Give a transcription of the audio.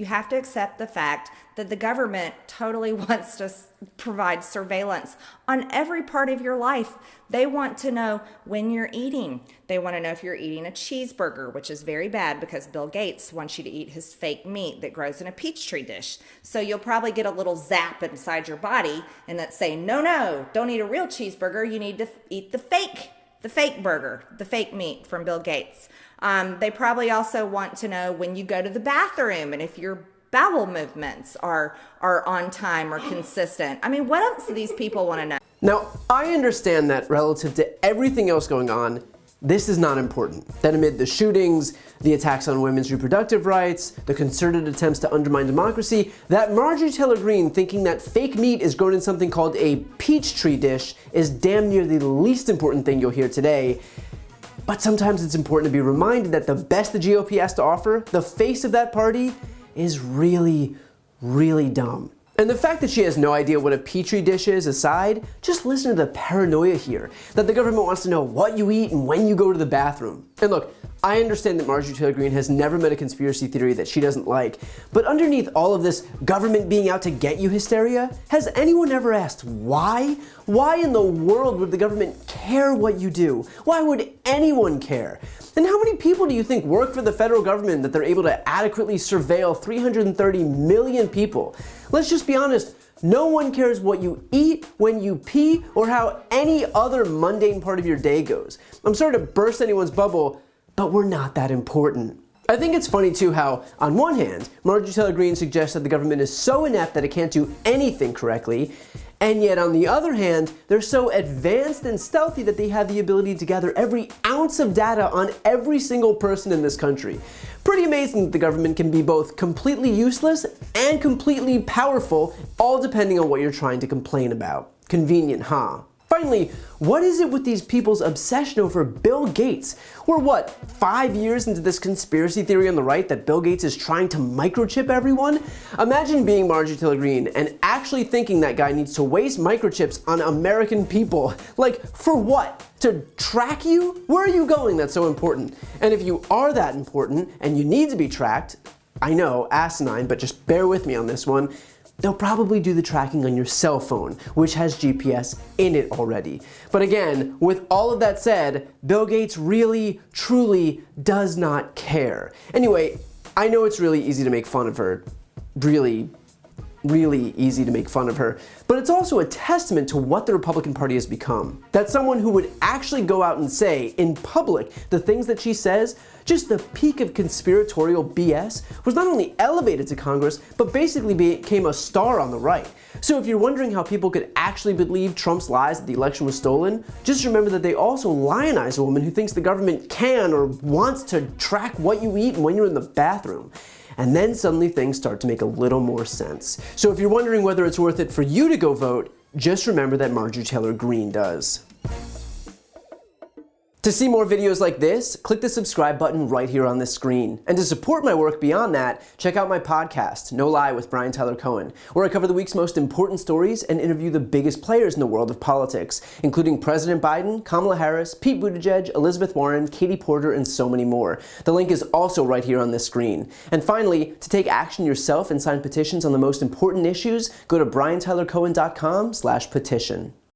You have to accept the fact that the government totally wants to provide surveillance on every part of your life. They want to know when you're eating. They want to know if you're eating a cheeseburger, which is very bad because Bill Gates wants you to eat his fake meat that grows in a Peachtree dish. So you'll probably get a little zap inside your body and that's saying, no, don't eat a real cheeseburger. You need to eat the fake burger, the fake meat from Bill Gates. They probably also want to know when you go to the bathroom and if your bowel movements are on time or consistent. I mean, what else do these people want to know? Now, I understand that relative to everything else going on, this is not important. That amid the shootings, the attacks on women's reproductive rights, the concerted attempts to undermine democracy, that Marjorie Taylor Greene thinking that fake meat is grown in something called a Peachtree dish is damn near the least important thing you'll hear today. But sometimes it's important to be reminded that the best the GOP has to offer, the face of that party, is really, really dumb. And the fact that she has no idea what a Petri dish is aside, just listen to the paranoia here, that the government wants to know what you eat and when you go to the bathroom. And look, I understand that Marjorie Taylor Greene has never met a conspiracy theory that she doesn't like, but underneath all of this government being out to get you hysteria, has anyone ever asked why? Why in the world would the government care what you do? Why would anyone care? And how many people do you think work for the federal government that they're able to adequately surveil 330 million people? Let's just be honest, no one cares what you eat, when you pee, or how any other mundane part of your day goes. I'm sorry to burst anyone's bubble, but we're not that important. I think it's funny too how, on one hand, Marjorie Taylor Greene suggests that the government is so inept that it can't do anything correctly, and yet on the other hand, they're so advanced and stealthy that they have the ability to gather every ounce of data on every single person in this country. Pretty amazing that the government can be both completely useless and completely powerful, all depending on what you're trying to complain about. Convenient, huh? Finally, what is it with these people's obsession over Bill Gates? We're what, 5 years into this conspiracy theory on the right that Bill Gates is trying to microchip everyone? Imagine being Marjorie Taylor Greene and actually thinking that guy needs to waste microchips on American people. Like, for what? To track you? Where are you going that's so important? And if you are that important and you need to be tracked, I know, asinine, but just bear with me on this one, they'll probably do the tracking on your cell phone, which has GPS in it already. But again, with all of that said, Bill Gates really, truly does not care. Anyway, I know it's really easy to make fun of her. Really easy to make fun of her, but it's also a testament to what the Republican Party has become. That someone who would actually go out and say in public the things that she says, just the peak of conspiratorial BS, was not only elevated to Congress, but basically became a star on the right. So if you're wondering how people could actually believe Trump's lies that the election was stolen, just remember that they also lionize a woman who thinks the government can or wants to track what you eat and when you're in the bathroom. And then suddenly things start to make a little more sense. So if you're wondering whether it's worth it for you to go vote, just remember that Marjorie Taylor Greene does. To see more videos like this, click the subscribe button right here on this screen. And to support my work beyond that, check out my podcast, No Lie with Brian Tyler Cohen, where I cover the week's most important stories and interview the biggest players in the world of politics, including President Biden, Kamala Harris, Pete Buttigieg, Elizabeth Warren, Katie Porter, and so many more. The link is also right here on this screen. And finally, to take action yourself and sign petitions on the most important issues, go to briantylercohen.com/petition.